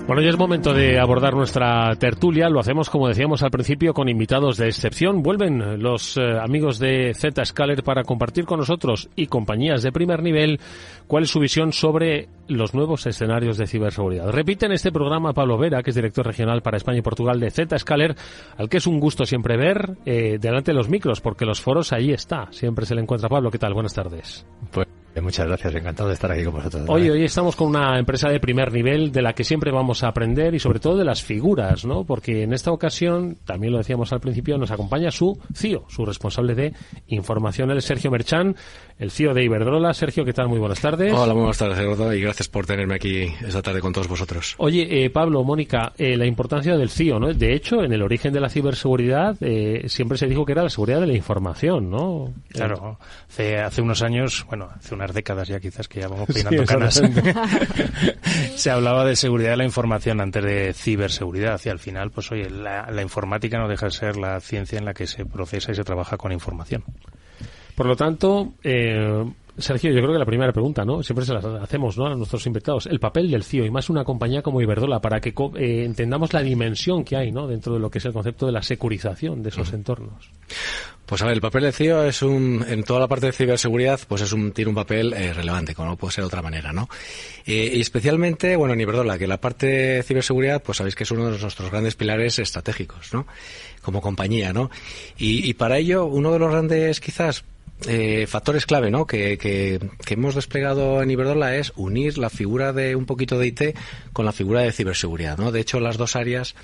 Bueno, ya es momento de abordar nuestra tertulia. Lo hacemos, como decíamos al principio, con invitados de excepción. Vuelven los amigos de Zscaler para compartir con nosotros y compañías de primer nivel cuál es su visión sobre los nuevos escenarios de ciberseguridad. Repite en este programa Pablo Vera, que es director regional para España y Portugal de Zscaler, al que es un gusto siempre ver delante de los micros, porque los foros allí está. Siempre se le encuentra. Pablo, ¿qué tal? Buenas tardes. Pues muchas gracias, encantado de estar aquí con vosotros. Hoy estamos con una empresa de primer nivel de la que siempre vamos a aprender y sobre todo de las figuras, ¿no? Porque en esta ocasión, también lo decíamos al principio, nos acompaña su CIO, su responsable de información, el Sergio Merchan, el CIO de Iberdrola. Sergio, ¿qué tal? Muy buenas tardes. Hola, muy buenas tardes, Eduardo, y gracias por tenerme aquí esta tarde con todos vosotros. Oye, Pablo, Mónica, la importancia del CIO, ¿no? De hecho, en el origen de la ciberseguridad siempre se dijo que era la seguridad de la información, ¿no? Claro, hace unos años, bueno, hace unas décadas ya quizás, que ya vamos peinando canas, se hablaba de seguridad de la información antes de ciberseguridad, y al final, pues oye, la informática no deja de ser la ciencia en la que se procesa y se trabaja con información. Por lo tanto, Sergio, yo creo que la primera pregunta, ¿no? Siempre se las hacemos, ¿no?, a nuestros invitados. El papel del CIO, y más una compañía como Iberdrola, para que entendamos la dimensión que hay, ¿no?, dentro de lo que es el concepto de la securización de esos entornos. Pues a ver, el papel del CIO es en toda la parte de ciberseguridad, pues tiene un papel relevante, como no puede ser de otra manera, ¿no? Y especialmente, bueno, en Iberdrola, que la parte de ciberseguridad, pues sabéis que es uno de nuestros grandes pilares estratégicos, ¿no?, como compañía, ¿no? Y para ello, uno de los grandes, quizás, factores clave, ¿no?, que hemos desplegado en Iberdrola es unir la figura de un poquito de IT con la figura de ciberseguridad, ¿no? De hecho, las dos áreas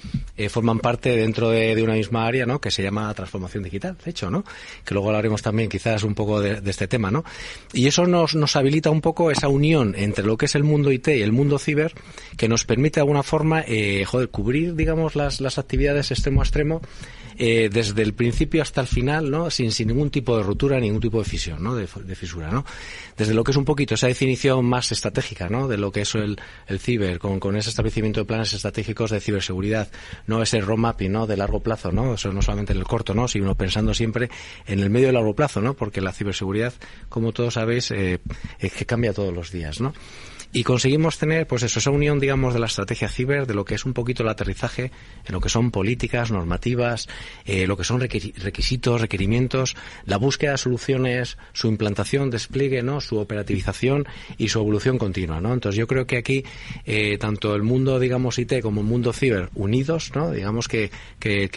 forman parte dentro de una misma área, ¿no?, que se llama transformación digital, de hecho, ¿no?, que luego hablaremos también quizás un poco de este tema, ¿no? Y eso nos habilita un poco esa unión entre lo que es el mundo IT y el mundo ciber, que nos permite de alguna forma cubrir, digamos, las actividades extremo a extremo, desde el principio hasta el final, ¿no?, sin ningún tipo de ruptura, ningún tipo de fisión, ¿no?, de fisura, ¿no? Desde lo que es un poquito esa definición más estratégica, ¿no?, de lo que es el ciber, con ese establecimiento de planes estratégicos de ciberseguridad, no ese roadmapping, ¿no?, de largo plazo, ¿no?, eso no solamente en el corto, ¿no?, sino pensando siempre en el medio y largo plazo, ¿no?, porque la ciberseguridad, como todos sabéis, es que cambia todos los días, ¿no? Y conseguimos tener, pues eso, esa unión, digamos, de la estrategia ciber, de lo que es un poquito el aterrizaje en lo que son políticas, normativas, lo que son requisitos, requerimientos, la búsqueda de soluciones, su implantación, despliegue, ¿no?, su operativización y su evolución continua, ¿no? Entonces yo creo que aquí, tanto el mundo, digamos, IT como el mundo ciber unidos, ¿no?, digamos que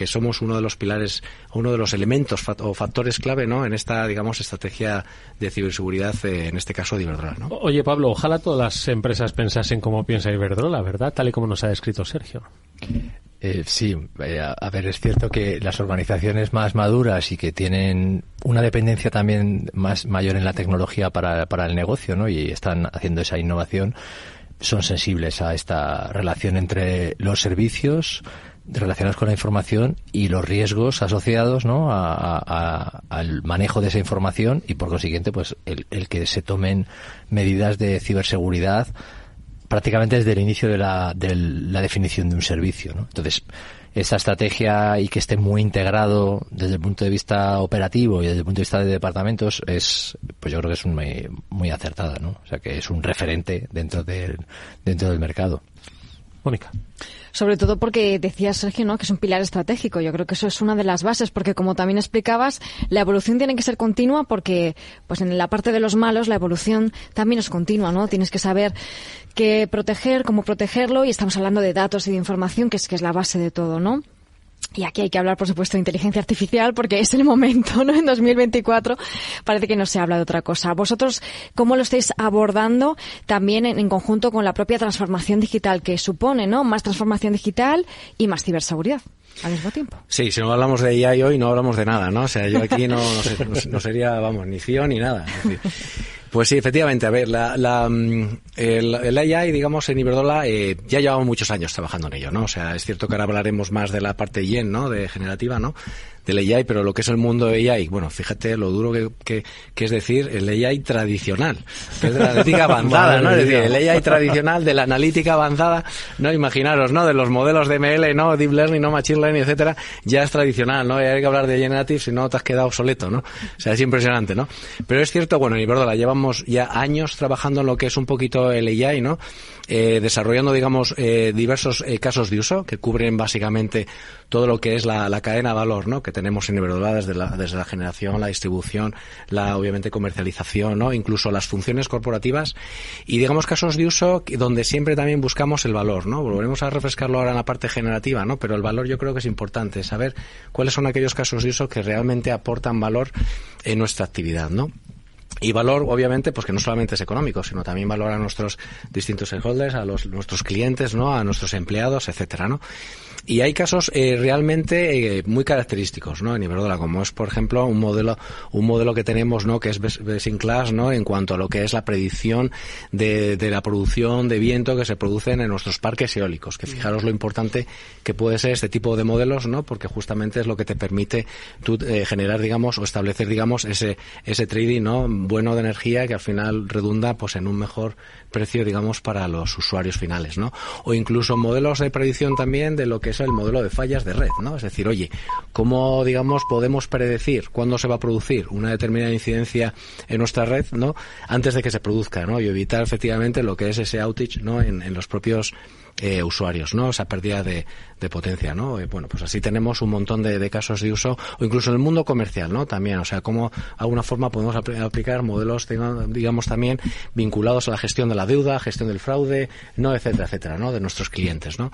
somos uno de los pilares, uno de los elementos o factores clave, ¿no?, en esta, digamos, estrategia de ciberseguridad, en este caso de Iberdrola, ¿no? Oye, Pablo, ojalá todas las empresas pensasen como piensa Iberdrola, ¿verdad? Tal y como nos ha descrito Sergio. Sí, a ver, es cierto que las organizaciones más maduras y que tienen una dependencia también mayor en la tecnología para el negocio, ¿no?, y están haciendo esa innovación, son sensibles a esta relación entre los servicios relacionados con la información y los riesgos asociados, ¿no?, al manejo de esa información, y por consiguiente, pues el que se tomen medidas de ciberseguridad prácticamente desde el inicio de la definición de un servicio, ¿no? Entonces, esta estrategia, y que esté muy integrado desde el punto de vista operativo y desde el punto de vista de departamentos, pues yo creo que es muy acertada, ¿no? O sea, que es un referente dentro del mercado. Mónica. Sobre todo porque decías, Sergio, ¿no?, que es un pilar estratégico. Yo creo que eso es una de las bases, porque como también explicabas, la evolución tiene que ser continua, porque pues en la parte de los malos la evolución también es continua, ¿no? Tienes que saber qué proteger, cómo protegerlo, y estamos hablando de datos y de información, que es la base de todo, ¿no? Y aquí hay que hablar, por supuesto, de inteligencia artificial, porque es el momento, ¿no? En 2024 parece que no se habla de otra cosa. ¿Vosotros cómo lo estáis abordando también en conjunto con la propia transformación digital que supone, ¿no? Más transformación digital y más ciberseguridad al mismo tiempo? Sí, si no hablamos de AI hoy, no hablamos de nada, ¿no? O sea, yo aquí no sería, vamos, ni CIO ni nada. Es decir, pues sí, efectivamente, a ver, el AI, digamos, en Iberdrola, ya llevamos muchos años trabajando en ello, ¿no? O sea, es cierto que ahora hablaremos más de la parte YEN, ¿no?, de generativa, ¿no?, del AI, pero lo que es el mundo de AI, bueno, fíjate lo duro que es decir el AI tradicional, que es de la analítica avanzada, ¿no? Es decir, el AI tradicional de la analítica avanzada, ¿no? Imaginaros, ¿no? De los modelos de ML, ¿no? Deep Learning, ¿no? Machine Learning, etcétera, ya es tradicional, ¿no? Y hay que hablar de Generative, si no te has quedado obsoleto, ¿no? O sea, es impresionante, ¿no? Pero es cierto, bueno, en Iberdrola llevamos ya años trabajando en lo que es un poquito el AI, ¿no? Desarrollando, digamos, diversos casos de uso que cubren básicamente todo lo que es la cadena de valor, ¿no? Que tenemos en Iberdrola desde la generación, la distribución, la obviamente comercialización, ¿no? Incluso las funciones corporativas y digamos casos de uso donde siempre también buscamos el valor, ¿no? Volveremos a refrescarlo ahora en la parte generativa, ¿no? Pero el valor yo creo que es importante, saber cuáles son aquellos casos de uso que realmente aportan valor en nuestra actividad, ¿no? Y valor, obviamente, pues que no solamente es económico, sino también valor a nuestros distintos stakeholders, a nuestros clientes, ¿no? A nuestros empleados, etcétera, ¿no? Y hay casos realmente muy característicos, ¿no? En Iberdrola, como es, por ejemplo, un modelo que tenemos, ¿no? Que es best in class, ¿no? En cuanto a lo que es la predicción de la producción de viento que se producen en nuestros parques eólicos. Que fijaros lo importante que puede ser este tipo de modelos, ¿no? Porque justamente es lo que te permite tú generar, digamos, o establecer, digamos, ese trading, ¿no? Bueno de energía que al final redunda, pues, en un mejor precio, digamos, para los usuarios finales, ¿no? O incluso modelos de predicción también de lo que es el modelo de fallas de red, ¿no? Es decir, oye, ¿cómo, digamos, podemos predecir cuándo se va a producir una determinada incidencia en nuestra red, ¿no? Antes de que se produzca, ¿no? Y evitar efectivamente lo que es ese outage, ¿no? En los propios usuarios, ¿no? Esa pérdida de potencia, ¿no? Bueno, pues así tenemos un montón de casos de uso, o incluso en el mundo comercial, ¿no? También, o sea, cómo de alguna forma podemos aplicar modelos, digamos, también vinculados a la gestión de la deuda, gestión del fraude, ¿no? Etcétera, etcétera, ¿no? De nuestros clientes, ¿no?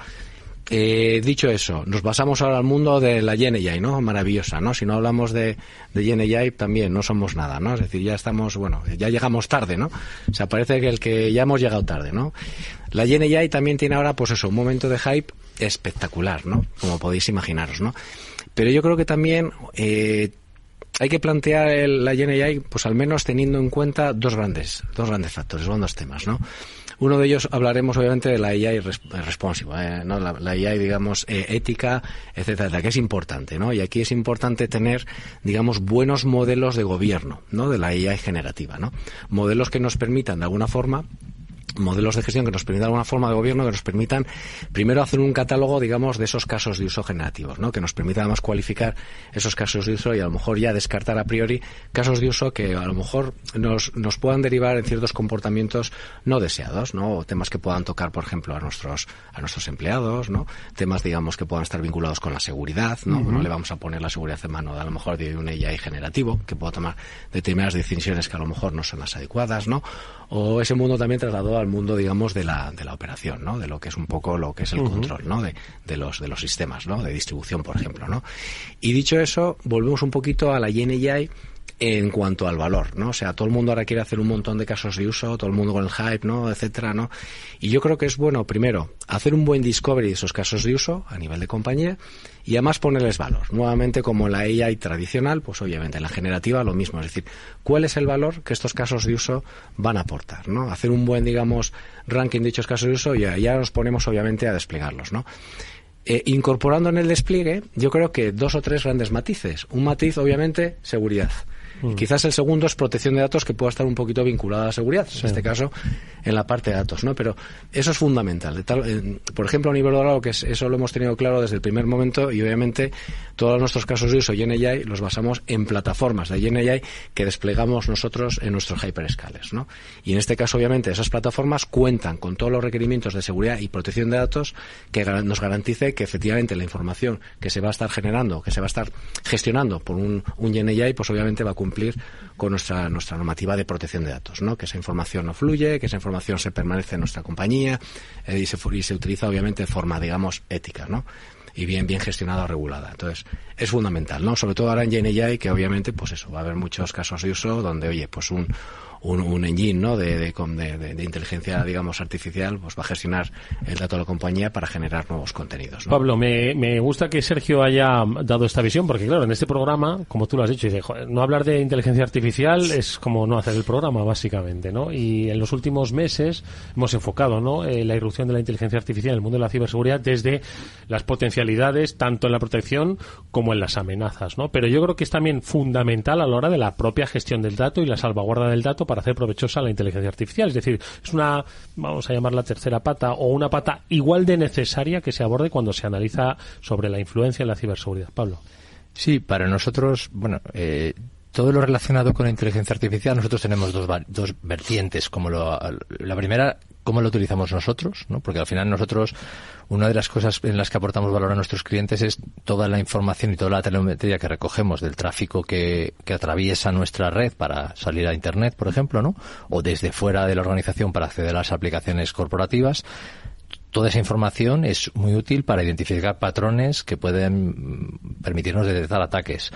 Dicho eso, nos pasamos ahora al mundo de la GenAI, ¿no? Maravillosa, ¿no? Si no hablamos de GenAI también no somos nada, ¿no? Es decir, ya estamos, bueno, ya llegamos tarde, ¿no? O sea, parece que ya hemos llegado tarde, ¿no? La GenAI también tiene ahora, pues eso, un momento de hype espectacular, ¿no? Como podéis imaginaros, ¿no? Pero yo creo que también hay que plantear la GenAI, pues al menos teniendo en cuenta dos grandes factores, dos temas, ¿no? Uno de ellos hablaremos obviamente de la AI responsive, ¿no? La AI, digamos, ética, etcétera, que es importante, ¿no? Y aquí es importante tener, digamos, buenos modelos de gobierno, ¿no? De la AI generativa, ¿no? Modelos que nos permitan, de alguna forma, modelos de gestión que nos permitan alguna forma de gobierno, que nos permitan primero hacer un catálogo, digamos, de esos casos de uso generativos, ¿no? Que nos permita además cualificar esos casos de uso y a lo mejor ya descartar a priori casos de uso que a lo mejor nos puedan derivar en ciertos comportamientos no deseados, ¿no? O temas que puedan tocar, por ejemplo, a nuestros empleados, ¿no? Temas, digamos, que puedan estar vinculados con la seguridad, ¿no? Uh-huh. No le vamos a poner la seguridad en mano a lo mejor de un AI generativo que pueda tomar determinadas decisiones que a lo mejor no son las adecuadas, ¿no? O ese mundo también trasladó al mundo, digamos, de la operación, ¿no? De lo que es un poco lo que es el uh-huh. control, ¿no? De los sistemas, ¿no? De distribución, por ejemplo, ¿no? Y dicho eso, volvemos un poquito a la GenAI en cuanto al valor, ¿no? O sea, todo el mundo ahora quiere hacer un montón de casos de uso, todo el mundo con el hype, ¿no? Etcétera, ¿no? Y yo creo que es bueno, primero, hacer un buen discovery de esos casos de uso a nivel de compañía y además ponerles valor. Nuevamente, como la AI tradicional, pues obviamente en la generativa lo mismo. Es decir, ¿cuál es el valor que estos casos de uso van a aportar, ¿no? Hacer un buen, digamos, ranking de dichos casos de uso y ya nos ponemos obviamente a desplegarlos, ¿no? Incorporando en el despliegue, yo creo que 2 o 3 grandes matices. Un matiz, obviamente, seguridad. Quizás el segundo es protección de datos, que pueda estar un poquito vinculada a la seguridad, sí. En este caso en la parte de datos, ¿no? Pero eso es fundamental. Por ejemplo, a nivel de lo que es, eso lo hemos tenido claro desde el primer momento y obviamente todos nuestros casos de uso GenAI los basamos en plataformas de GenAI que desplegamos nosotros en nuestros hyperscalers, ¿no? Y en este caso, obviamente, esas plataformas cuentan con todos los requerimientos de seguridad y protección de datos que nos garantice que efectivamente la información que se va a estar generando, que se va a estar gestionando por un GenAI, pues obviamente va a cumplir con nuestra normativa de protección de datos, ¿no? Que esa información no fluye, que esa información se permanece en nuestra compañía y se utiliza obviamente de forma, digamos, ética, ¿no? Y bien gestionada o regulada. Entonces, es fundamental, ¿no? Sobre todo ahora en GenAI, que obviamente, pues eso, va a haber muchos casos de uso donde, oye, pues un un engine, ¿no? de inteligencia, digamos, artificial, pues va a gestionar el dato de la compañía para generar nuevos contenidos, ¿no? Pablo, me gusta que Sergio haya dado esta visión, porque claro, en este programa, como tú lo has dicho, dice, joder, no hablar de inteligencia artificial es como no hacer el programa, básicamente, ¿no? Y en los últimos meses hemos enfocado, ¿no?, la irrupción de la inteligencia artificial en el mundo de la ciberseguridad desde las potencialidades, tanto en la protección como en las amenazas, ¿no? Pero yo creo que es también fundamental a la hora de la propia gestión del dato y la salvaguarda del dato para hacer provechosa la inteligencia artificial. Es decir, es una, vamos a llamarla tercera pata, o una pata igual de necesaria que se aborde cuando se analiza sobre la influencia en la ciberseguridad. Pablo. Sí, para nosotros, bueno, todo lo relacionado con la inteligencia artificial, nosotros tenemos dos vertientes. Como la primera, cómo lo utilizamos nosotros, ¿no? Porque al final nosotros, una de las cosas en las que aportamos valor a nuestros clientes es toda la información y toda la telemetría que recogemos del tráfico que atraviesa nuestra red para salir a Internet, por ejemplo, ¿no? O desde fuera de la organización para acceder a las aplicaciones corporativas. Toda esa información es muy útil para identificar patrones que pueden permitirnos detectar ataques.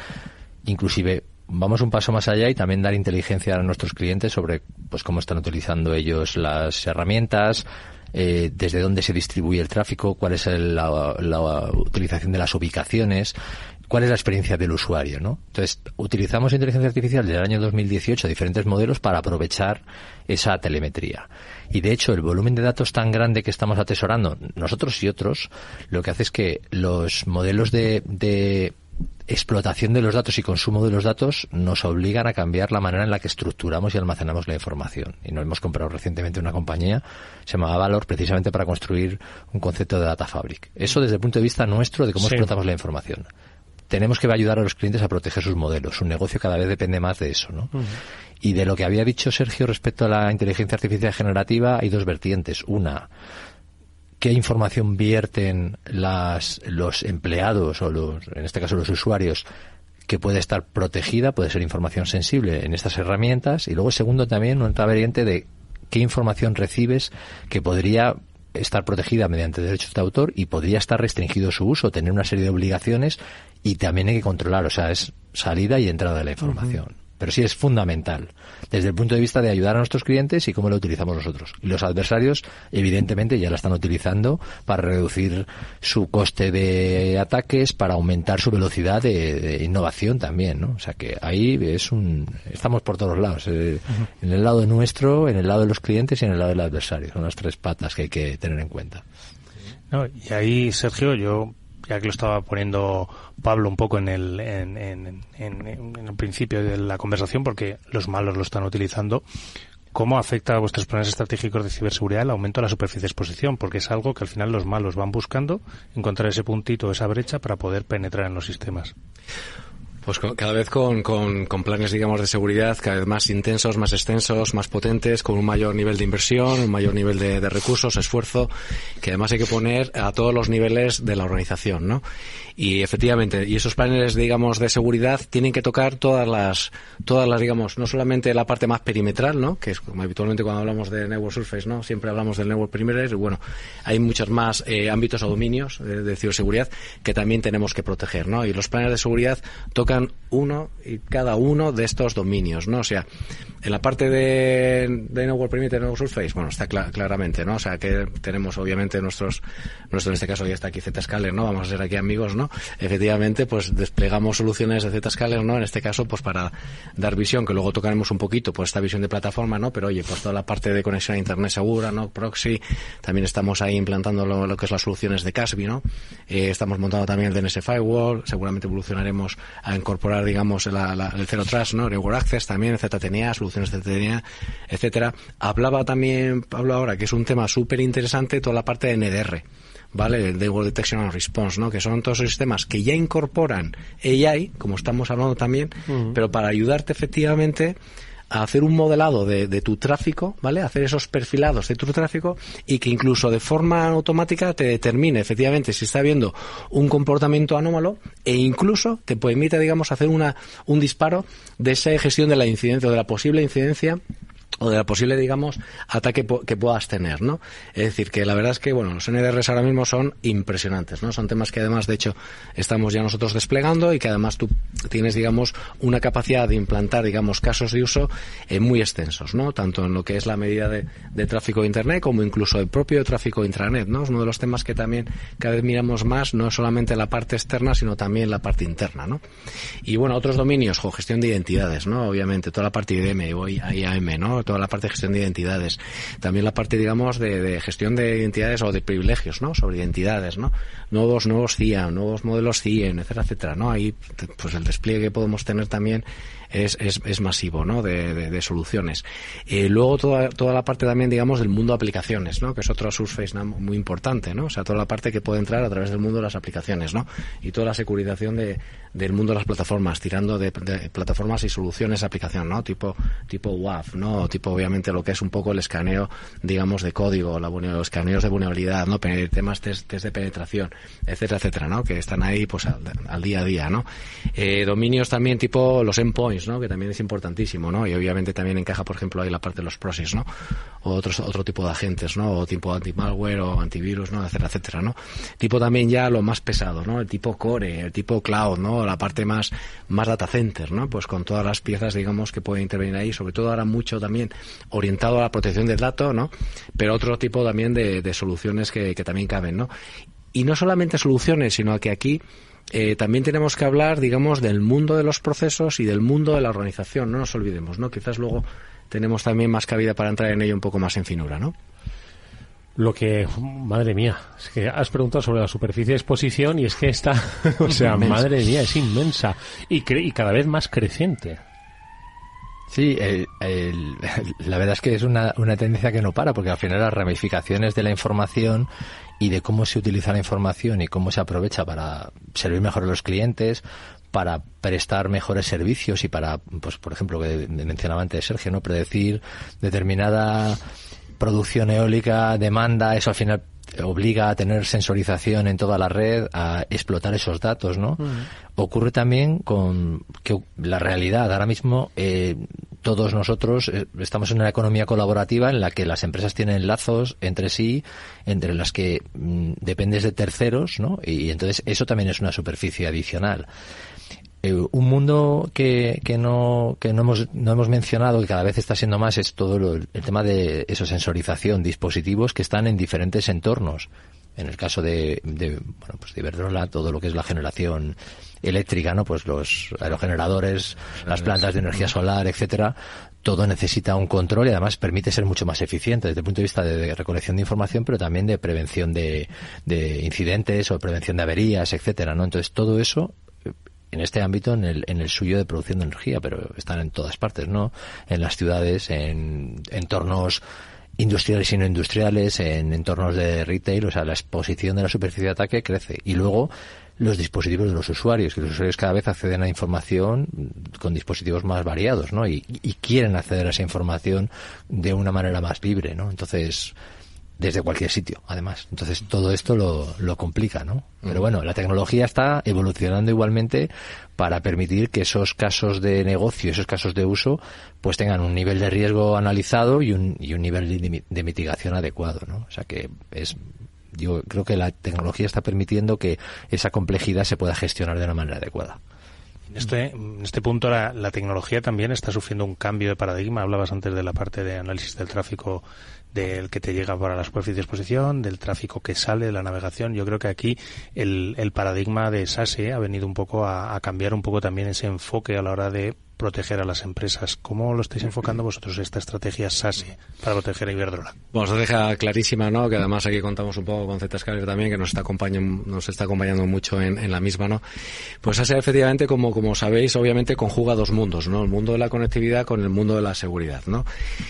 Inclusive vamos un paso más allá y también dar inteligencia a nuestros clientes sobre pues cómo están utilizando ellos las herramientas, desde dónde se distribuye el tráfico, cuál es la utilización de las ubicaciones, cuál es la experiencia del usuario, ¿no? Entonces, utilizamos inteligencia artificial desde el año 2018, diferentes modelos para aprovechar esa telemetría. Y de hecho, el volumen de datos tan grande que estamos atesorando, nosotros y otros, lo que hace es que los modelos de explotación de los datos y consumo de los datos nos obligan a cambiar la manera en la que estructuramos y almacenamos la información. Y nos hemos comprado recientemente una compañía, se llamaba Valor, precisamente para construir un concepto de Data Fabric. Eso desde el punto de vista nuestro de cómo explotamos la información. Tenemos que ayudar a los clientes a proteger sus modelos. Su negocio cada vez depende más de eso, ¿no? Uh-huh. Y de lo que había dicho Sergio respecto a la inteligencia artificial generativa, hay dos vertientes. Una, ¿qué información vierten los empleados o en este caso los usuarios, que puede estar protegida, puede ser información sensible en estas herramientas? Y luego, segundo, también otra variante de qué información recibes que podría estar protegida mediante derechos de autor y podría estar restringido su uso, tener una serie de obligaciones, y también hay que controlar, o sea, es salida y entrada de la información. Uh-huh. Pero sí es fundamental desde el punto de vista de ayudar a nuestros clientes y cómo lo utilizamos nosotros. Y los adversarios, evidentemente, ya la están utilizando para reducir su coste de ataques, para aumentar su velocidad de innovación también, ¿no? O sea que ahí estamos por todos lados. En el lado nuestro, en el lado de los clientes y en el lado del adversario. Son las tres patas que hay que tener en cuenta. No, y ahí, Sergio, ya que lo estaba poniendo Pablo un poco en el principio de la conversación, porque los malos lo están utilizando, ¿cómo afecta a vuestros planes estratégicos de ciberseguridad el aumento de la superficie de exposición? Porque es algo que al final los malos van buscando, encontrar ese puntito, esa brecha para poder penetrar en los sistemas. Pues cada vez con planes, digamos, de seguridad cada vez más intensos, más extensos, más potentes, con un mayor nivel de inversión, un mayor nivel de recursos, esfuerzo, que además hay que poner a todos los niveles de la organización, ¿no? Y efectivamente, y esos planes, digamos, de seguridad tienen que tocar todas las, digamos, no solamente la parte más perimetral, ¿no? Que es como habitualmente cuando hablamos de Network Surface, ¿no? Siempre hablamos del Network Perimeter, y bueno, hay muchos más ámbitos o dominios de ciberseguridad que también tenemos que proteger, ¿no? Y los planes de seguridad tocan uno y cada uno de estos dominios, ¿no? O sea, en la parte de Network Perimeter, Network Surface, bueno, está claramente, ¿no? O sea, que tenemos obviamente nuestro en este caso ya está aquí Zscaler, ¿no? Vamos a ser aquí amigos, ¿no? Efectivamente, pues desplegamos soluciones de Zscaler, ¿no? En este caso, pues para dar visión, que luego tocaremos un poquito, pues esta visión de plataforma, ¿no? Pero oye, pues toda la parte de conexión a Internet segura, ¿no? Proxy, también estamos ahí implantando lo que es las soluciones de CASB, ¿no? Estamos montando también el DNS Firewall, seguramente evolucionaremos a incorporar, digamos, el Zero Trust, ¿no? Network Access también, ZTNA, soluciones de ZTNA, etcétera. Hablaba también Pablo ahora, que es un tema súper interesante, toda la parte de NDR, ¿vale? El Network Detection and Response, ¿no? Que son todos esos sistemas que ya incorporan AI, como estamos hablando también, pero para ayudarte efectivamente a hacer un modelado de tu tráfico, ¿vale? Hacer esos perfilados de tu tráfico y que incluso de forma automática te determine efectivamente si está habiendo un comportamiento anómalo e incluso te permite, digamos, hacer un disparo de esa gestión de la incidencia o de la posible incidencia o de la posible, digamos, ataque que puedas tener, ¿no? Es decir, que la verdad es que, bueno, los NDRs ahora mismo son impresionantes, ¿no? Son temas que además, de hecho, estamos ya nosotros desplegando y que además tú tienes, digamos, una capacidad de implantar, digamos, casos de uso muy extensos, ¿no? Tanto en lo que es la medida de tráfico de Internet como incluso el propio tráfico intranet, ¿no? Es uno de los temas que también cada vez miramos más, no solamente la parte externa, sino también la parte interna, ¿no? Y bueno, otros dominios, gestión de identidades, ¿no? Obviamente, toda la parte IDM o IAM, ¿no? Toda la parte de gestión de identidades. También la parte, digamos, de gestión de identidades o de privilegios, ¿no? Sobre identidades, ¿no? Nuevos CIAM, nuevos modelos CIEM, etcétera, etcétera, ¿no? Ahí, pues el despliegue que podemos tener también es masivo, ¿no? De soluciones. Luego toda la parte también, digamos, del mundo de aplicaciones, ¿no? Que es otro surface muy importante, ¿no? O sea, toda la parte que puede entrar a través del mundo de las aplicaciones, ¿no? Y toda la securización del mundo de las plataformas, tirando de plataformas y soluciones de aplicación, ¿no? Tipo WAF, ¿no? Tipo, obviamente, lo que es un poco el escaneo, digamos, de código, los escaneos de vulnerabilidad, ¿no? Temas test de penetración, etcétera, etcétera, ¿no? Que están ahí, pues, al día a día, ¿no? Dominios también tipo los endpoints, ¿no? Que también es importantísimo, ¿no? Y obviamente también encaja, por ejemplo, ahí la parte de los proxies, ¿no? O otro tipo de agentes, ¿no? O tipo anti-malware o antivirus, ¿no? Etcétera, etcétera, ¿no? Tipo también ya lo más pesado, ¿no? El tipo core, el tipo cloud, ¿no? La parte más data center, ¿no? Pues con todas las piezas, digamos, que pueden intervenir ahí, sobre todo ahora mucho también orientado a la protección del dato, ¿no? Pero otro tipo también de soluciones que también caben, ¿no? Y no solamente soluciones, sino que aquí también tenemos que hablar, digamos, del mundo de los procesos y del mundo de la organización, no nos olvidemos, ¿no? Quizás luego tenemos también más cabida para entrar en ello un poco más en finura, ¿no? Lo que, madre mía, es que has preguntado sobre la superficie de exposición y es que está, o sea, inmensa. Madre mía, es inmensa y cada vez más creciente. Sí, la verdad es que es una tendencia que no para, porque al final las ramificaciones de la información y de cómo se utiliza la información y cómo se aprovecha para servir mejor a los clientes, para prestar mejores servicios y para, pues por ejemplo, que mencionaba antes Sergio, ¿no? Predecir determinada producción eólica, demanda, eso al final obliga a tener sensorización en toda la red, a explotar esos datos, ¿no? Ocurre también con que la realidad, ahora mismo todos nosotros estamos en una economía colaborativa en la que las empresas tienen lazos entre sí, entre las que dependes de terceros, ¿no? Y entonces eso también es una superficie adicional. Un mundo que no hemos mencionado y cada vez está siendo más es todo el tema de sensorización, dispositivos que están en diferentes entornos. En el caso de Iberdrola, todo lo que es la generación eléctrica, ¿no? Pues los aerogeneradores, las plantas de energía solar, etcétera, todo necesita un control y además permite ser mucho más eficiente desde el punto de vista de recolección de información, pero también de prevención de incidentes o prevención de averías, etcétera, ¿no? Entonces todo eso en este ámbito, en el suyo de producción de energía, pero están en todas partes, ¿no? En las ciudades, en entornos industriales y no industriales, en entornos de retail, o sea, la exposición de la superficie de ataque crece. Y luego los dispositivos de los usuarios, que los usuarios cada vez acceden a información con dispositivos más variados, ¿no? Y quieren acceder a esa información de una manera más libre, ¿no? Entonces, desde cualquier sitio, además. Entonces, todo esto lo complica, ¿no? Pero bueno, la tecnología está evolucionando igualmente para permitir que esos casos de negocio, esos casos de uso, pues tengan un nivel de riesgo analizado y un nivel de mitigación adecuado, ¿no? O sea que yo creo que la tecnología está permitiendo que esa complejidad se pueda gestionar de una manera adecuada. En este punto la tecnología también está sufriendo un cambio de paradigma. Hablabas antes de la parte de análisis del tráfico del que te llega para la superficie de exposición, del tráfico que sale de la navegación. Yo creo que aquí el paradigma de SASE ha venido un poco a cambiar un poco también ese enfoque a la hora de proteger a las empresas. ¿Cómo lo estáis enfocando vosotros, esta estrategia SASE para proteger a Iberdrola? Bueno, estrategia clarísima, ¿no? Que además aquí contamos un poco con Zscaler también, que nos está acompañando mucho en la misma, ¿no? Pues SASE efectivamente, como sabéis, obviamente conjuga dos mundos, ¿no? El mundo de la conectividad con el mundo de la seguridad, ¿no?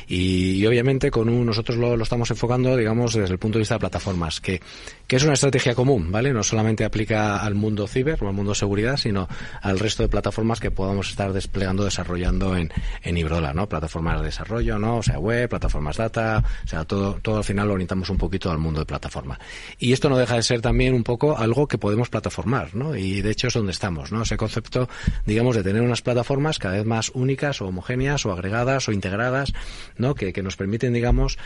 Y obviamente nosotros lo estamos enfocando, digamos, desde el punto de vista de plataformas, que es una estrategia común, ¿vale? No solamente aplica al mundo ciber o al mundo seguridad, sino al resto de plataformas que podamos estar desplegando creando, desarrollando en Iberdrola, ¿no? Plataformas de desarrollo, ¿no? O sea, web, plataformas data, o sea, todo al final lo orientamos un poquito al mundo de plataforma. Y esto no deja de ser también un poco algo que podemos plataformar, ¿no? Y de hecho es donde estamos, ¿no? Ese concepto, digamos, de tener unas plataformas cada vez más únicas o homogéneas o agregadas o integradas, ¿no? Que nos permiten, digamos,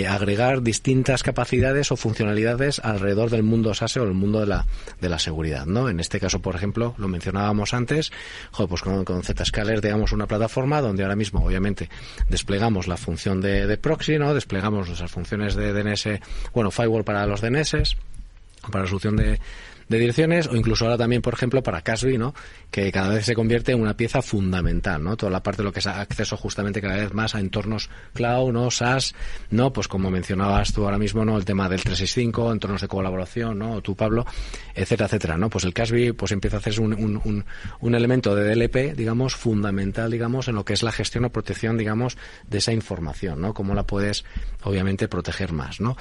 agregar distintas capacidades o funcionalidades alrededor del mundo SaaS o el mundo de la seguridad, ¿no? En este caso, por ejemplo, lo mencionábamos antes, pues con Zscaler, digamos, una plataforma donde ahora mismo, obviamente, desplegamos la función de proxy, ¿no? Desplegamos nuestras funciones de DNS, bueno, firewall para los DNS, para la solución de direcciones, o incluso ahora también, por ejemplo, para CASB, ¿no? Que cada vez se convierte en una pieza fundamental, ¿no? Toda la parte de lo que es acceso justamente cada vez más a entornos cloud, ¿no? SaaS, ¿no? Pues como mencionabas tú ahora mismo, ¿no? El tema del 365, entornos de colaboración, ¿no? O tú, Pablo, etcétera, etcétera, ¿no? Pues el CASB, pues empieza a hacerse un elemento de DLP, digamos, fundamental, digamos, en lo que es la gestión o protección, digamos, de esa información, ¿no? Cómo la puedes, obviamente, proteger más, ¿no?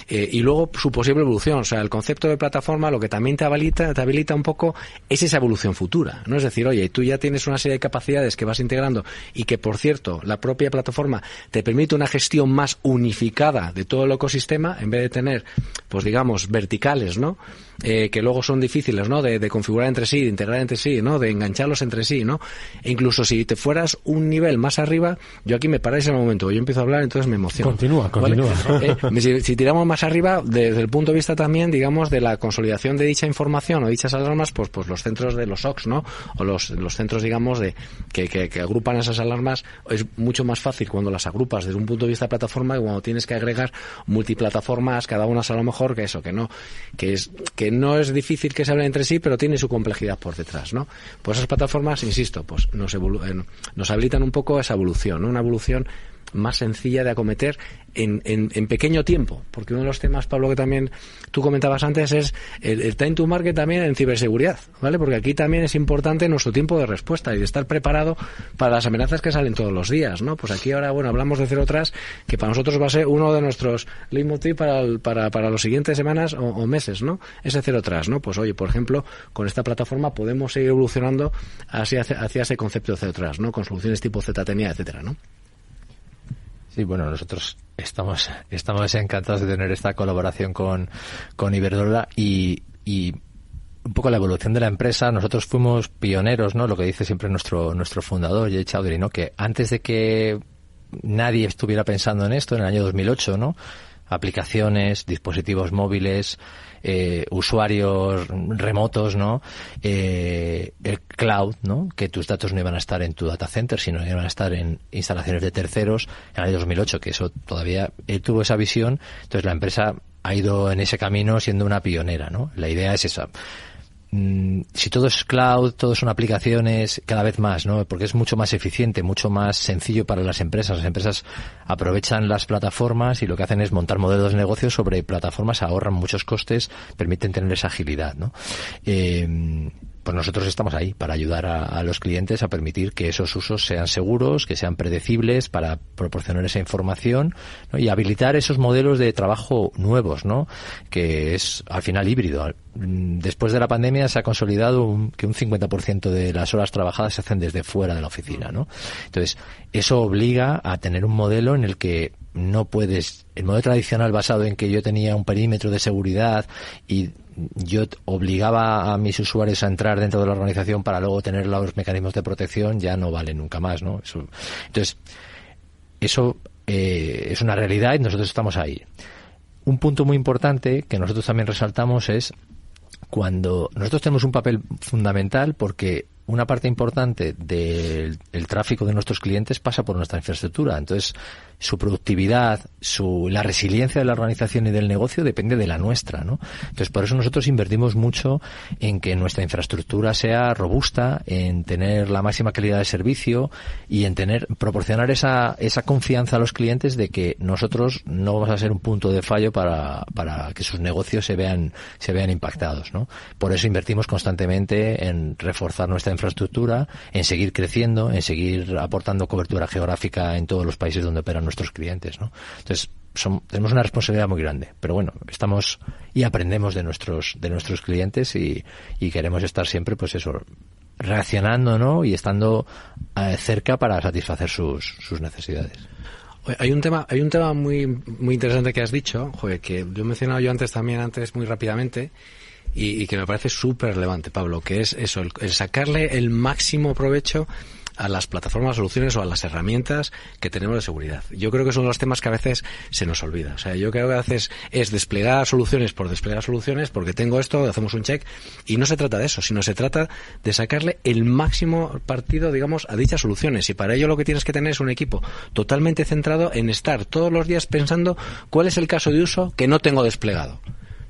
Y luego su posible evolución, o sea, el concepto de plataforma, lo que también te habilita un poco es esa evolución futura, ¿no? Es decir, oye, tú ya tienes una serie de capacidades que vas integrando y que, por cierto, la propia plataforma te permite una gestión más unificada de todo el ecosistema, en vez de tener, pues digamos, verticales, ¿no? Que luego son difíciles, ¿no? De configurar entre sí, de integrar entre sí, ¿no? De engancharlos entre sí, ¿no? E incluso si te fueras un nivel más arriba, yo aquí me paráis en el momento, yo empiezo a hablar, entonces me emociono. Continúa. ¿Vale? Si tiramos más arriba, desde el punto de vista también, digamos, de la consolidación de dicha información o dichas alarmas, pues los centros de los SOCs, ¿no? O los centros, digamos, que agrupan esas alarmas, es mucho más fácil cuando las agrupas desde un punto de vista de plataforma, y cuando tienes que agregar multiplataformas, cada una a lo mejor que no es difícil que se hablen entre sí, pero tiene su complejidad por detrás, ¿no? Pues esas plataformas, insisto, pues nos habilitan un poco esa evolución, ¿no? Una evolución más sencilla de acometer en pequeño tiempo, porque uno de los temas, Pablo, que también tú comentabas antes es el time to market también en ciberseguridad, ¿vale? Porque aquí también es importante nuestro tiempo de respuesta y de estar preparado para las amenazas que salen todos los días, ¿no? Pues aquí ahora, bueno, hablamos de Zero Trust, que para nosotros va a ser uno de nuestros leitmotiv para los siguientes semanas o meses, ¿no? Ese Zero Trust, ¿no? Pues oye, por ejemplo, con esta plataforma podemos seguir evolucionando hacia ese concepto de Zero Trust, ¿no? Con soluciones tipo ZTNA, etcétera, ¿no? Sí, bueno, nosotros estamos encantados de tener esta colaboración con Iberdrola y un poco la evolución de la empresa. Nosotros fuimos pioneros, ¿no? Lo que dice siempre nuestro fundador, Jay Chaudhry, ¿no? Que antes de que nadie estuviera pensando en esto, en el año 2008, ¿no? Aplicaciones, dispositivos móviles, usuarios remotos, ¿no? El cloud, ¿no? Que tus datos no iban a estar en tu data center, sino iban a estar en instalaciones de terceros. En el año 2008, que eso todavía él tuvo esa visión, entonces la empresa ha ido en ese camino siendo una pionera, ¿no? La idea es esa. Si todo es cloud, todo son aplicaciones, cada vez más, ¿no? Porque es mucho más eficiente, mucho más sencillo para las empresas. Las empresas aprovechan las plataformas y lo que hacen es montar modelos de negocio sobre plataformas, ahorran muchos costes, permiten tener esa agilidad, ¿no? Pues nosotros estamos ahí para ayudar a los clientes a permitir que esos usos sean seguros, que sean predecibles, para proporcionar esa información, ¿no? Y habilitar esos modelos de trabajo nuevos, ¿no? Que es al final híbrido. Después de la pandemia se ha consolidado que un 50% de las horas trabajadas se hacen desde fuera de la oficina, ¿no? Entonces, eso obliga a tener un modelo en el que no puedes, el modelo tradicional basado en que yo tenía un perímetro de seguridad y yo obligaba a mis usuarios a entrar dentro de la organización para luego tener los mecanismos de protección, ya no vale nunca más, ¿no? Entonces, eso es una realidad y nosotros estamos ahí. Un punto muy importante que nosotros también resaltamos es cuando nosotros tenemos un papel fundamental, porque una parte importante del tráfico de nuestros clientes pasa por nuestra infraestructura. Entonces, su productividad, la resiliencia de la organización y del negocio depende de la nuestra, ¿no? Entonces, por eso nosotros invertimos mucho en que nuestra infraestructura sea robusta, en tener la máxima calidad de servicio y en proporcionar esa confianza a los clientes de que nosotros no vamos a ser un punto de fallo para que sus negocios se vean impactados, ¿no? Por eso invertimos constantemente en reforzar nuestra infraestructura, en seguir creciendo, en seguir aportando cobertura geográfica en todos los países donde operan nuestros clientes, ¿no? Entonces, tenemos una responsabilidad muy grande, pero bueno, estamos y aprendemos de nuestros clientes y queremos estar siempre, pues eso, reaccionando, ¿no? Y estando cerca para satisfacer sus necesidades. Hay un tema muy interesante que has dicho, joder, que yo he mencionado antes muy rápidamente, y que me parece súper relevante, Pablo, que es eso, el sacarle el máximo provecho a las plataformas, soluciones o a las herramientas que tenemos de seguridad. Yo creo que es uno de los temas que a veces se nos olvida. O sea, yo creo que a veces es desplegar soluciones por desplegar soluciones, porque tengo esto, hacemos un check, y no se trata de eso, sino se trata de sacarle el máximo partido, digamos, a dichas soluciones. Y para ello lo que tienes que tener es un equipo totalmente centrado en estar todos los días pensando cuál es el caso de uso que no tengo desplegado,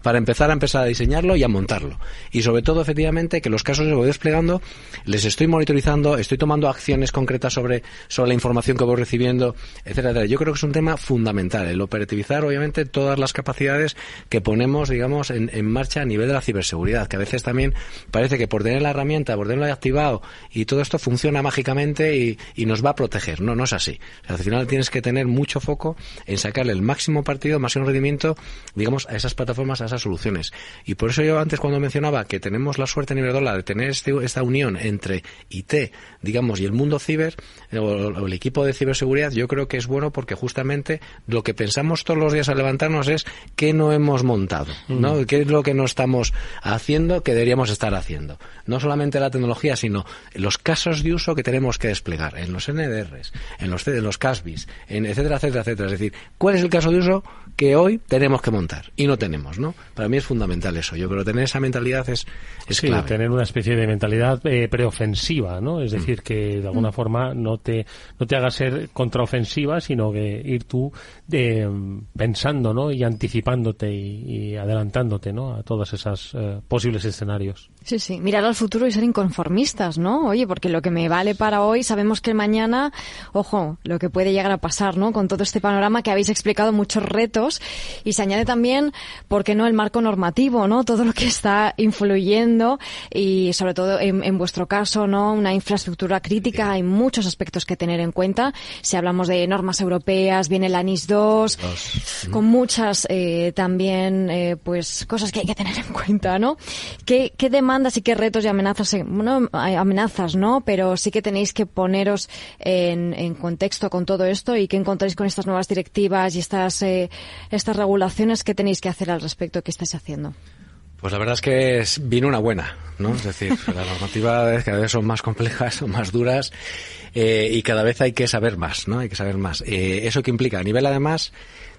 para empezar a diseñarlo y a montarlo. Y sobre todo, efectivamente, que los casos que voy desplegando, les estoy monitorizando, estoy tomando acciones concretas sobre la información que voy recibiendo, etcétera, etcétera. Yo creo que es un tema fundamental, el operativizar, obviamente, todas las capacidades que ponemos, digamos, en marcha a nivel de la ciberseguridad, que a veces también parece que por tener la herramienta, por tenerlo activado, y todo esto funciona mágicamente y nos va a proteger. No, no es así. O sea, al final tienes que tener mucho foco en sacarle el máximo partido, máximo rendimiento, digamos, a esas plataformas, a esas soluciones. Y por eso yo antes, cuando mencionaba que tenemos la suerte en Iberdrola de tener esta unión entre IT, digamos, y el mundo ciber, o el equipo de ciberseguridad, yo creo que es bueno, porque justamente lo que pensamos todos los días al levantarnos es qué no hemos montado, ¿no? ¿Qué es lo que no estamos haciendo que deberíamos estar haciendo? No solamente la tecnología, sino los casos de uso que tenemos que desplegar en los NDRs, en los CASBs, etcétera, etcétera, etcétera. Es decir, ¿cuál es el caso de uso que hoy tenemos que montar? Y no tenemos, ¿no? Para mí es fundamental eso. Yo creo que tener esa mentalidad es clave. Tener una especie de mentalidad preofensiva, ¿no? Es decir, que de alguna forma no te haga ser contraofensiva, sino que ir tú pensando, ¿no? Y anticipándote y adelantándote, ¿no? A todos esos posibles escenarios. Sí, sí. Mirar al futuro y ser inconformistas, ¿no? Oye, porque lo que me vale para hoy, sabemos que mañana, ojo, lo que puede llegar a pasar, ¿no? Con todo este panorama que habéis explicado, muchos retos, y se añade también, ¿por qué no el marco normativo, ¿no? Todo lo que está influyendo, y sobre todo en vuestro caso, ¿no? Una infraestructura crítica, hay muchos aspectos que tener en cuenta. Si hablamos de normas europeas, viene la NIS 2, con muchas también pues cosas que hay que tener en cuenta, ¿no? ¿Qué demandas y qué retos y amenazas, amenazas, ¿no? Pero sí que tenéis que poneros en contexto con todo esto, y qué encontráis con estas nuevas directivas y estas regulaciones, que tenéis que hacer al respecto, que estáis haciendo. Pues la verdad es que vino una buena, ¿no? Es decir, las normativas cada vez son más complejas, son más duras, y cada vez hay que saber más, ¿no? Hay que saber más. ¿Eso qué implica? A nivel, además,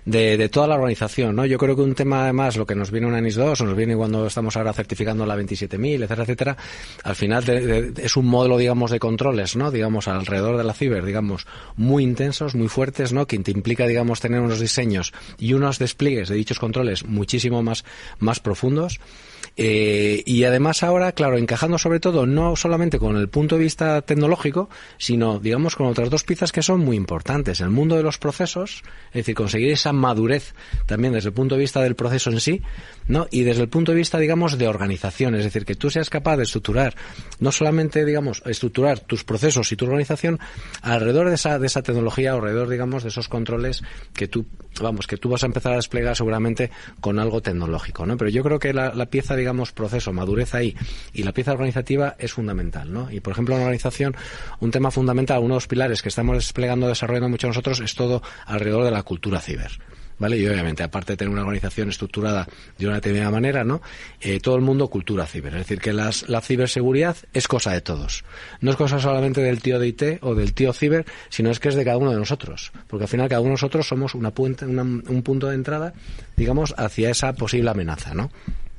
de toda la organización, ¿no? Yo creo que un tema, además, lo que nos viene una NIS 2, o nos viene cuando estamos ahora certificando la 27000, etcétera, etcétera, al final es un modelo, digamos, de controles, ¿no? Digamos, alrededor de la ciber, digamos, muy intensos, muy fuertes, ¿no? Que te implica, digamos, tener unos diseños y unos despliegues de dichos controles muchísimo más profundos. Y además ahora, claro, encajando sobre todo no solamente con el punto de vista tecnológico, sino, digamos, con otras dos piezas que son muy importantes. El mundo de los procesos, es decir, conseguir esa madurez también desde el punto de vista del proceso en sí, ¿no? Y desde el punto de vista, digamos, de organización, es decir, que tú seas capaz de estructurar, no solamente, digamos, estructurar tus procesos y tu organización alrededor de esa tecnología, alrededor, digamos, de esos controles que tú vas a empezar a desplegar seguramente con algo tecnológico, ¿no? Pero yo creo que la pieza, digamos, proceso, madurez ahí, y la pieza organizativa es fundamental, ¿no? Y, por ejemplo, en la organización, un tema fundamental, uno de los pilares que estamos desplegando, desarrollando mucho nosotros, es todo alrededor de la cultura ciber, ¿vale? Y obviamente, aparte de tener una organización estructurada de una determinada manera, ¿no? Todo el mundo cultura ciber. Es decir, que la ciberseguridad es cosa de todos. No es cosa solamente del tío de IT o del tío ciber, sino es que es de cada uno de nosotros. Porque al final cada uno de nosotros somos un punto de entrada, digamos, hacia esa posible amenaza, ¿no?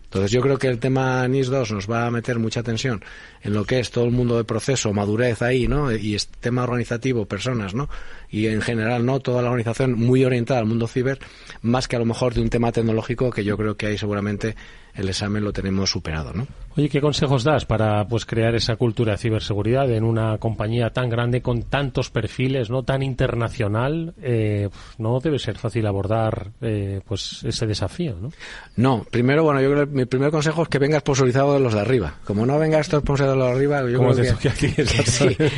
Entonces yo creo que el tema NIS 2 nos va a meter mucha atención en lo que es todo el mundo de proceso, madurez ahí, ¿no? Y este tema organizativo, personas, ¿no? Y en general, ¿no? Toda la organización muy orientada al mundo ciber, más que a lo mejor de un tema tecnológico, que yo creo que ahí seguramente el examen lo tenemos superado, ¿no? Oye, ¿qué consejos das para crear esa cultura de ciberseguridad en una compañía tan grande, con tantos perfiles, no tan internacional? No debe ser fácil abordar ese desafío, ¿no? No, primero, bueno, yo creo que el primer consejo es que venga sponsorizado de los de arriba. Como no venga sponsorizado de los de arriba, yo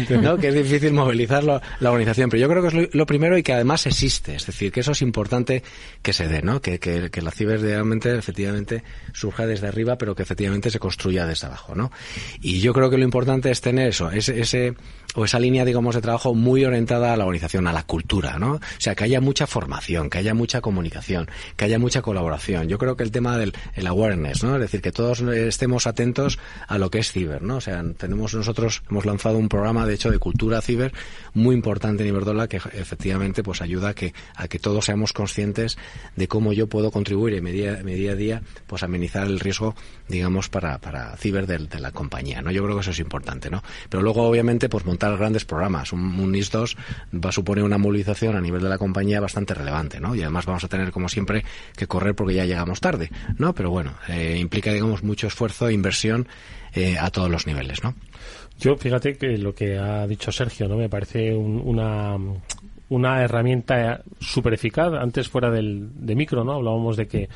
creo que es difícil movilizar la organización. Pero yo creo que es lo primero y que además existe. Es decir, que eso es importante que se dé, ¿no? Que la ciber realmente, efectivamente, surja desde arriba, pero que efectivamente se construya desde abajo, ¿no? Y yo creo que lo importante es tener eso, esa línea, digamos, de trabajo muy orientada a la organización, a la cultura, ¿no? O sea, que haya mucha formación, que haya mucha comunicación, que haya mucha colaboración. Yo creo que el tema del awareness, ¿no? Es decir, que todos estemos atentos a lo que es ciber, ¿no? O sea, nosotros hemos lanzado un programa, de hecho, de cultura ciber muy importante en Iberdrola, que efectivamente pues ayuda a que todos seamos conscientes de cómo yo puedo contribuir en mi día a día pues a amenizar el riesgo, digamos, para ciber de la compañía, ¿no? Yo creo que eso es importante, ¿no? Pero luego, obviamente, pues montar grandes programas. Un NIS2 va a suponer una movilización a nivel de la compañía bastante relevante, ¿no? Y además vamos a tener, como siempre, que correr porque ya llegamos tarde, ¿no? Pero bueno, implica, digamos, mucho esfuerzo e inversión a todos los niveles, ¿no? Yo, fíjate que lo que ha dicho Sergio, ¿no? Me parece una herramienta súper eficaz. Antes, fuera de micro, ¿no? Hablábamos de que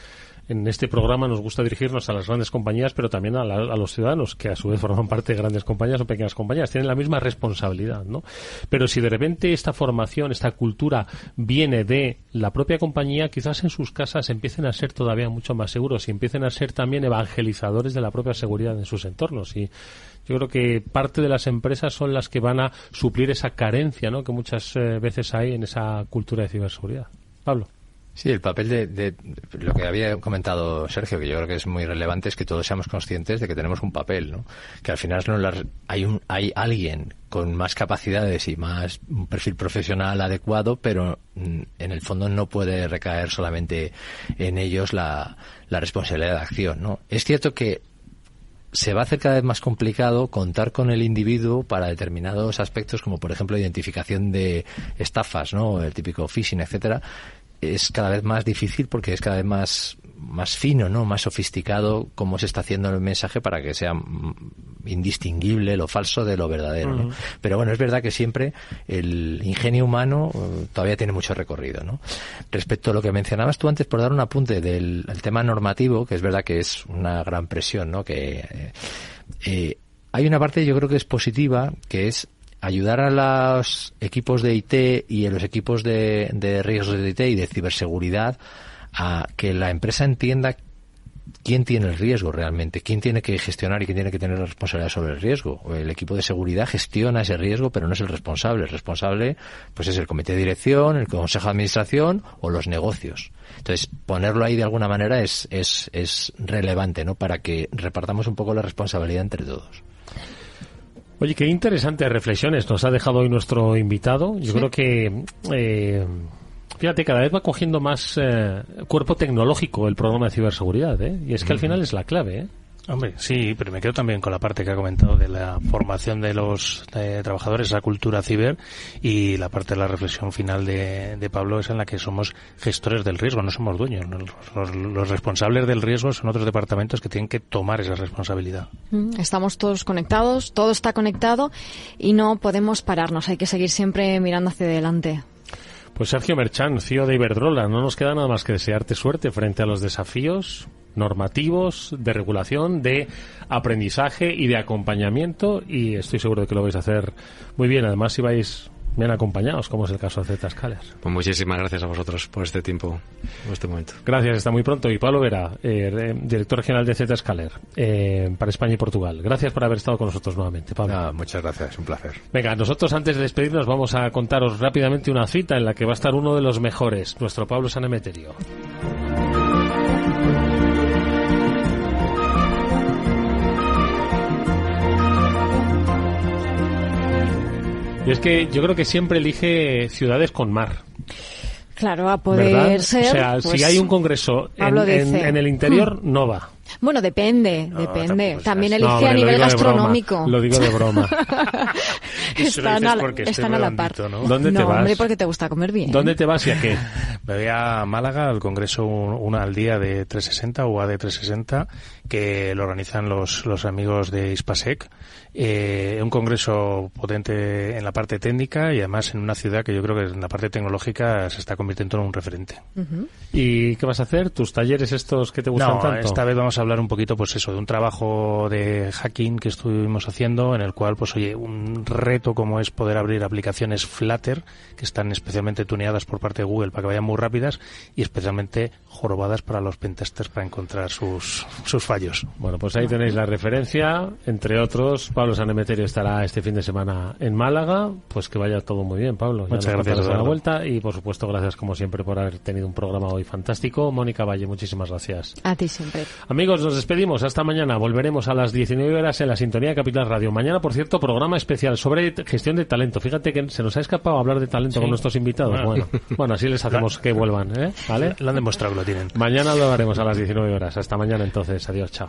en este programa nos gusta dirigirnos a las grandes compañías, pero también a los ciudadanos, que a su vez forman parte de grandes compañías o pequeñas compañías. Tienen la misma responsabilidad, ¿no? Pero si de repente esta formación, esta cultura viene de la propia compañía, quizás en sus casas empiecen a ser todavía mucho más seguros y empiecen a ser también evangelizadores de la propia seguridad en sus entornos. Y yo creo que parte de las empresas son las que van a suplir esa carencia, ¿no?, que muchas veces hay en esa cultura de ciberseguridad. Pablo. Sí, el papel de lo que había comentado Sergio, que yo creo que es muy relevante, es que todos seamos conscientes de que tenemos un papel, ¿no? Que al final hay alguien con más capacidades y más un perfil profesional adecuado, pero en el fondo no puede recaer solamente en ellos la responsabilidad de acción, ¿no? Es cierto que se va a hacer cada vez más complicado contar con el individuo para determinados aspectos, como por ejemplo identificación de estafas, ¿no? El típico phishing, etcétera. Es cada vez más difícil porque es cada vez más fino, ¿no? Más sofisticado cómo se está haciendo el mensaje para que sea indistinguible lo falso de lo verdadero, ¿no? Pero bueno, es verdad que siempre el ingenio humano todavía tiene mucho recorrido, ¿no? Respecto a lo que mencionabas tú antes, por dar un apunte del tema normativo, que es verdad que es una gran presión, ¿no? Que hay una parte, yo creo que es positiva, que es ayudar a los equipos de IT y a los equipos de riesgos de IT y de ciberseguridad a que la empresa entienda quién tiene el riesgo realmente, quién tiene que gestionar y quién tiene que tener la responsabilidad sobre el riesgo. El equipo de seguridad gestiona ese riesgo, pero no es el responsable. El responsable pues es el comité de dirección, el consejo de administración o los negocios. Entonces, ponerlo ahí de alguna manera es relevante, ¿no? Para que repartamos un poco la responsabilidad entre todos. Oye, qué interesantes reflexiones nos ha dejado hoy nuestro invitado. Yo creo que, fíjate, cada vez va cogiendo más cuerpo tecnológico el programa de ciberseguridad, ¿eh? Y es que al final es la clave, ¿eh? Hombre, sí, pero me quedo también con la parte que ha comentado de la formación de los trabajadores, esa cultura ciber, y la parte de la reflexión final de Pablo es en la que somos gestores del riesgo, no somos dueños. Los responsables del riesgo son otros departamentos que tienen que tomar esa responsabilidad. Estamos todos conectados, todo está conectado y no podemos pararnos, hay que seguir siempre mirando hacia adelante. Pues Sergio Merchan, CEO de Iberdrola, no nos queda nada más que desearte suerte frente a los desafíos normativos, de regulación, de aprendizaje y de acompañamiento, y estoy seguro de que lo vais a hacer muy bien. Además, si vais bien acompañados, como es el caso de Zscaler. Pues muchísimas gracias a vosotros por este tiempo, por este momento. Gracias, hasta muy pronto. Y Pablo Vera, director regional de Zscaler para España y Portugal. Gracias por haber estado con nosotros nuevamente, Pablo. Muchas gracias, un placer. Venga, nosotros antes de despedirnos vamos a contaros rápidamente una cita en la que va a estar uno de los mejores, nuestro Pablo Sanemeterio. Y es que yo creo que siempre elige ciudades con mar. Claro, a poder ¿verdad? ser. O sea, pues, si hay un congreso en el interior, no va. Bueno, depende. Tampoco, También elige a nivel gastronómico. Lo digo de broma. Están a la par. ¿No? ¿Dónde te vas? Hombre, porque te gusta comer bien. ¿Dónde te vas y a qué? Me voy a Málaga, al Congreso Una al Día de 360, UAD 360, que lo organizan los amigos de Hispasec. Un congreso potente en la parte técnica y además en una ciudad que yo creo que en la parte tecnológica se está convirtiendo en un referente. Uh-huh. ¿Y qué vas a hacer? ¿Tus talleres estos que te gustan tanto? Esta vez vamos a hablar un poquito, pues eso, de un trabajo de hacking que estuvimos haciendo, en el cual, pues oye, un reto como es poder abrir aplicaciones Flutter, que están especialmente tuneadas por parte de Google para que vayan muy rápidas y especialmente jorobadas para los pentesters para encontrar sus fallos. Bueno, pues ahí tenéis la referencia, entre otros. Pablo Sanemeterio estará este fin de semana en Málaga. Pues que vaya todo muy bien, Pablo. Muchas gracias a la vuelta y, por supuesto, gracias como siempre por haber tenido un programa hoy fantástico. Mónica Valle, muchísimas gracias. A ti siempre. Amigos, nos despedimos. Hasta mañana. Volveremos a las 19 horas en la sintonía de Capital Radio. Mañana, por cierto, programa especial sobre gestión de talento. Fíjate que se nos ha escapado hablar de talento con nuestros invitados. Bueno, así les hacemos que vuelvan, ¿eh? ¿Vale? Lo han demostrado que lo tienen. Mañana lo haremos a las 19 horas. Hasta mañana, entonces. Adiós, chao.